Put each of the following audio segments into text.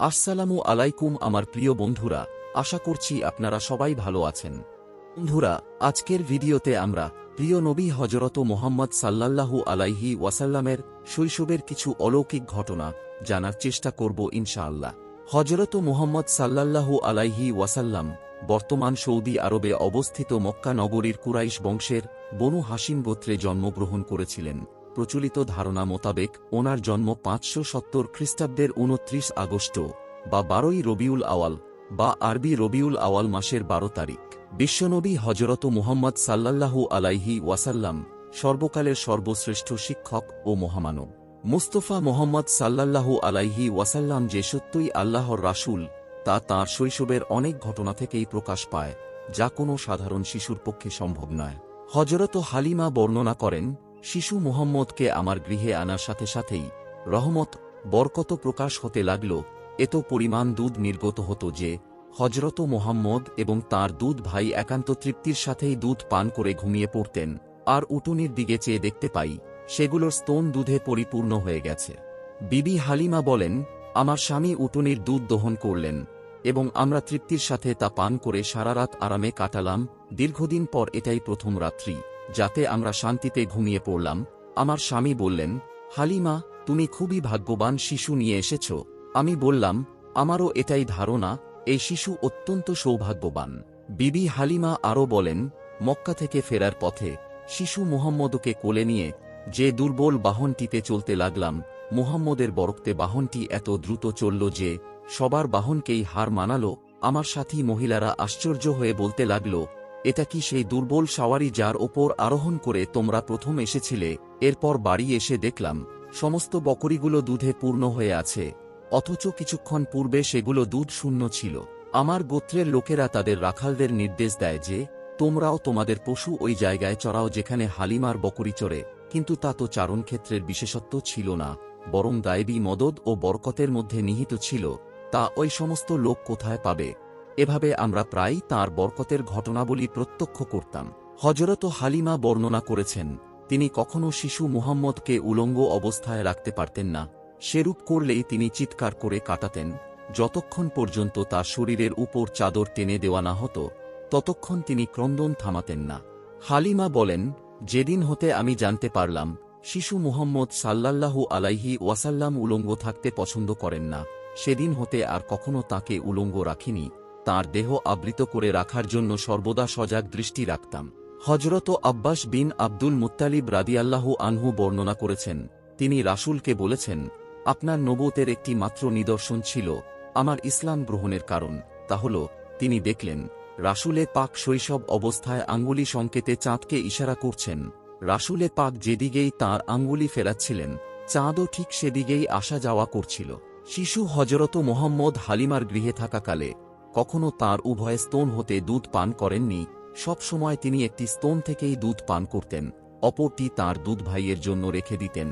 আসসালামু আলাইকুম আমার প্রিয় বন্ধুরা, আশা করছি আপনারা সবাই ভালো আছেন। বন্ধুরা, আজকের ভিডিওতে আমরা প্রিয় নবী হযরত মুহাম্মদ সাল্লাল্লাহু আলাইহি ওয়াসাল্লামের শৈশবের কিছু অলৌকিক ঘটনা জানার চেষ্টা করব ইনশাআল্লাহ। হযরত মুহাম্মদ সাল্লাল্লাহু আলাইহি ওয়াসাল্লাম বর্তমান সৌদি আরবে অবস্থিত মক্কা নগরীর কুরাইশ বংশের বনু হাশিম গোত্রে জন্মগ্রহণ করেছিলেন। প্রচলিত ধারণা মোতাবেক ওনার জন্ম ৫৭০ খ্রিস্টাব্দের ২৯ আগস্ট বা ১২ই রবিউল আওয়াল বা আরবি রবিউল আওয়াল মাসের ১২ তারিখ। বিশ্বনবী হযরত মুহাম্মদ সাল্লাল্লাহু আলাইহি ওয়াসাল্লাম সর্বকালের সর্বশ্রেষ্ঠ শিক্ষক ও মহামানব। মুস্তাফা মুহাম্মদ সাল্লাল্লাহু আলাইহি ওয়াসাল্লাম যে সত্যই আল্লাহর রাসূল তা তাঁর শৈশবের অনেক ঘটনা থেকেই প্রকাশ পায়, যা কোনো সাধারণ শিশুর পক্ষে সম্ভব নয়। হযরত হালিমা বর্ণনা করেন, শিশু মুহাম্মদকে আমার গৃহে আনার সাথে সাথেই রহমত, বরকত প্রকাশ হতে লাগল। এত পরিমাণ দুধ নির্গত হতো যে হযরত মুহাম্মদ এবং তাঁর দুধ ভাই একান্ত তৃপ্তির সাথেই দুধ পান করে ঘুমিয়ে পড়তেন। আর উটুনির দিকে চেয়ে দেখতে পাই সেগুলোর স্তন দুধে পরিপূর্ণ হয়ে গেছে। বিবি হালিমা বলেন, আমার স্বামী উটুনির দুধ দহন করলেন এবং আমরা তৃপ্তির সাথে তা পান করে সারা রাত আরামে কাটালাম। দীর্ঘদিন পর এটাই প্রথম রাত্রি যাতে আমরা শান্তিতে ঘুমিয়ে পড়লাম। আমার স্বামী বললেন, হালিমা, তুমি খুবই ভাগ্যবান শিশু নিয়ে এসেছ। আমি বললাম, আমারও এটাই ধারণা, এই শিশু অত্যন্ত সৌভাগ্যবান। বিবি হালিমা আরও বলেন, মক্কা থেকে ফেরার পথে শিশু মুহাম্মদকে কোলে নিয়ে যে দুর্বল বাহনটিতে চলতে লাগলাম, মুহাম্মদের বরক্তে বাহনটি এত দ্রুত চলল যে সবার বাহনকেই হার মানালো। আমার সাথী মহিলারা আশ্চর্য হয়ে বলতে লাগল, এটা কি সেই দুর্বল সাওয়ারি যার ওপর আরোহণ করে তোমরা প্রথম এসেছিলে? এরপর বাড়ি এসে দেখলাম সমস্ত বকরিগুলো দুধে পূর্ণ হয়ে আছে, অথচ কিছুক্ষণ পূর্বে সেগুলো দুধ শূন্য ছিল। আমার গোত্রের লোকেরা তাদের রাখালদের নির্দেশ দেয় যে তোমরাও তোমাদের পশু ওই জায়গায় চড়াও যেখানে হালিমার বকরি চড়ে, কিন্তু তা তো চারণক্ষেত্রের বিশেষত্ব ছিল না, বরং গায়েবী মদদ ও বরকতের মধ্যে নিহিত ছিল। তা ওই সমস্ত লোক কোথায় পাবে? এভাবে আমরা প্রায়ই তাঁর বরকতের ঘটনাবলী প্রত্যক্ষ করতাম। হযরত হালিমা বর্ণনা করেছেন, তিনি কখনো শিশু মুহাম্মদকে উলঙ্গ অবস্থায় রাখতে পারতেন না। সেরূপ করলেই তিনি চিৎকার করে কাটাতেন। যতক্ষণ পর্যন্ত তার শরীরের উপর চাদর টেনে দেওয়া না হতো ততক্ষণ তিনি ক্রন্দন থামাতেন না। হালিমা বলেন, যেদিন হতে আমি জানতে পারলাম শিশু মুহাম্মদ সাল্লাল্লাহু আলাইহি ওয়াসাল্লাম উলঙ্গ থাকতে পছন্দ করেন না, সেদিন হতে আর কখনো তাকে উলঙ্গ রাখিনি। তাঁর দেহ আবৃত করে রাখার জন্য সর্বদা সজাগ দৃষ্টি রাখতাম। হযরত আব্বাস বিন আব্দুল মুত্তালিব রাদিয়াল্লাহু আনহু বর্ণনা করেছেন, তিনি রাসূলকে বলেছেন, আপনার নবুয়তের একটি মাত্র নিদর্শন ছিল আমার ইসলাম গ্রহণের কারণ, তা হল তিনি দেখলেন রাসূলে পাক শৈশব অবস্থায় আঙ্গুলি সংকেতে চাঁদকে ইশারা করছেন। রাসূলে পাক যেদিকেই তাঁর আঙ্গুলি ফেরাচ্ছিলেন চাঁদও ঠিক সেদিকেই আসা যাওয়া করছিল। শিশু হযরত মুহাম্মদ হালিমার গৃহে থাকাকালে কখনো তাঁর উভয় স্তন হতে দুধ পান করেননি। সব সময় তিনি একটি স্তন থেকেই দুধ পান করতেন, অপরটি তাঁর দুধ ভাইয়ের জন্য রেখে দিতেন।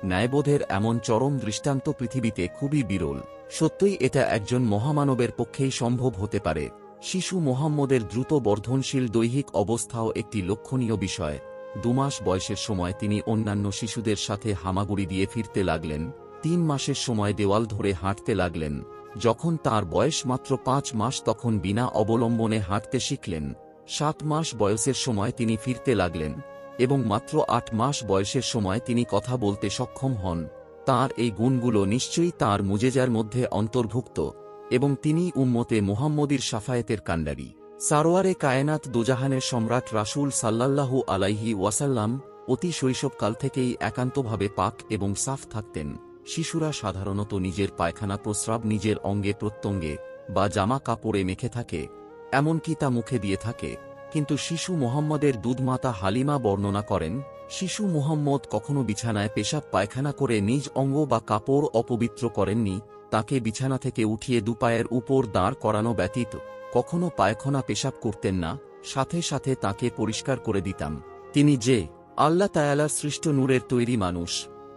ন্যায়বোধের এমন চরম দৃষ্টান্ত পৃথিবীতে খুবই বিরল। সত্যই এটা একজন মহামানবের পক্ষেই সম্ভব হতে পারে। শিশু মুহাম্মদের দ্রুত বর্ধনশীল দৈহিক অবস্থাও একটি লক্ষণীয় বিষয়। ২ মাস বয়সের সময় তিনি অন্যান্য শিশুদের সাথে হামাগুড়ি দিয়ে ফিরতে লাগলেন। ৩ মাসের সময় দেওয়াল ধরে হাঁটতে লাগলেন। যখন তার বয়স মাত্র ৫ মাস তখন বিনা অবলম্বনে হাঁটতে শিখলেন। ৭ মাস বয়সের সময় তিনি ফিরতে লাগলেন এবং মাত্র ৮ মাস বয়সের সময় তিনি কথা বলতে সক্ষম হন। তাঁর এই গুণগুলো নিশ্চয়ই তাঁর মুজেজার মধ্যে অন্তর্ভুক্ত এবং তিনি উম্মতে মুহাম্মদীর শাফায়েতের কাণ্ডারী। সারোয়ারে কায়নাত দোজাহানের সম্রাট রাসূল সাল্লাল্লাহু আলাইহি ওয়াসাল্লাম অতি শৈশবকাল থেকেই একান্তভাবে পাক এবং সাফ থাকতেন। শিশুরা সাধারণত নিজের পায়খানা প্রস্রাব নিজের অঙ্গে প্রত্যঙ্গে বা জামা কাপড়ে মেখে থাকে, এমনকি তা মুখে দিয়ে থাকে, কিন্তু শিশু মুহাম্মদের দুধমাতা হালিমা বর্ণনা করেন, শিশু মুহাম্মদ কখনো বিছানায় পেশাব পায়খানা করে নিজ অঙ্গ বা কাপড় অপবিত্র করেননি। তাকে বিছানা থেকে উঠিয়ে দুপায়ের উপর দাঁড় করানো ব্যতীত কখনো পায়খানা পেশাব করতেন না, সাথে সাথে তাকে পরিষ্কার করে দিতাম। তিনি যে আল্লাহ তাআলার সৃষ্ট নূরের তৈরি মানুষ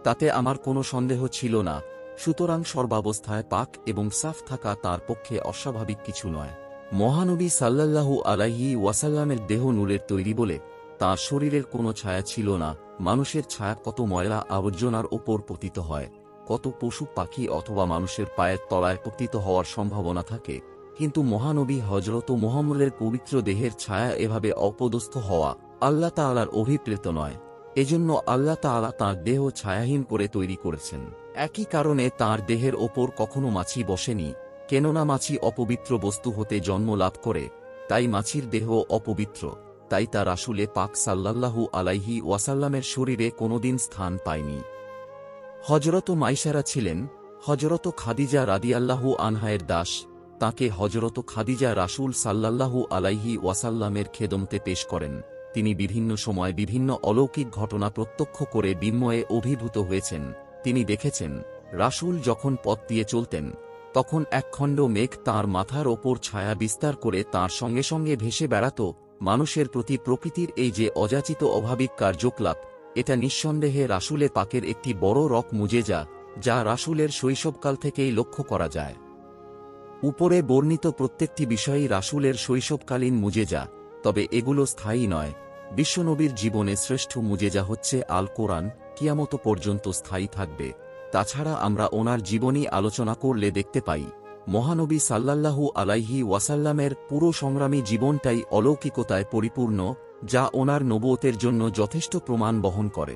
তাতে আমার কোনো সন্দেহ ছিল না। সুতরাং সর্বাবস্থায় পাক এবং সাফ থাকা তার পক্ষে অস্বাভাবিক কিছু নয়। মহানবী সাল্লাল্লাহু আলাইহি ওয়াসাল্লামের দেহ নূরের তৈরি বলে তাঁর শরীরের কোনো ছায়া ছিল না। মানুষের ছায়া কত ময়লা আবর্জনার ওপর পতিত হয়, কত পশু পাখি অথবা মানুষের পায়ের তলায় পতিত হওয়ার সম্ভাবনা থাকে, কিন্তু মহানবী হযরত মুহাম্মদের পবিত্র দেহের ছায়া এভাবে অপদস্থ হওয়া আল্লাহ তাআলার অভিপ্রেত নয়। এজন্য আল্লাহ তাআলা তাঁর দেহ ছায়াহীন করে তৈরি করেছেন। একই কারণে তাঁর দেহের ওপর কখনো মাছি বসেনি, কেননা মাছি অপবিত্র বস্তু হতে জন্ম লাভ করে, তাই মাছির দেহ অপবিত্র, তাই তা রাসূলে পাক সাল্লাল্লাহু আলাইহি ওয়াসাল্লামের শরীরে কোনোদিন স্থান পায়নি। হযরত মাইসারা ছিলেন হযরত খাদিজা রাদিয়াল্লাহু আনহায়ের দাস। তাকে হযরত খাদিজা রাসূল সাল্লাল্লাহু আলাইহি ওয়াসাল্লামের খেদমতে পেশ করেন। তিনি বিভিন্ন সময় বিভিন্ন অলৌকিক ঘটনা প্রত্যক্ষ করে বিস্ময়ে অভিভূত হয়েছেন। তিনি দেখেছেন, রাসূল যখন পথ দিয়ে চলতেন, তখন একখণ্ড মেঘ তাঁর মাথার ওপর ছায়া বিস্তার করে তাঁর সঙ্গে সঙ্গে ভেসে বেড়াত। মানুষের প্রতি প্রকৃতির এই যে অযাচিত অভাবিক কার্যকলাপ, এটা নিঃসন্দেহে রাসূলে পাকের একটি বড় রক মুজেজা, যা রাসূলের শৈশবকাল থেকেই লক্ষ্য করা যায়। উপরে বর্ণিত প্রত্যেকটি বিষয়ই রাসূলের শৈশবকালীন মুজেজা, তবে এগুলো স্থায়ী নয়। বিশ্বনবীর জীবনে শ্রেষ্ঠ মুজেজা হচ্ছে আল কোরআন, কিয়ামত পর্যন্ত স্থায়ী থাকবে। তাছাড়া আমরা ওনার জীবনী আলোচনা করলে দেখতে পাই, মহানবী সাল্লাল্লাহু আলাইহি ওয়াসাল্লামের পুরো সংগ্রামী জীবনটাই অলৌকিকতায় পরিপূর্ণ, যা ওনার নবুয়তের জন্য যথেষ্ট প্রমাণ বহন করে।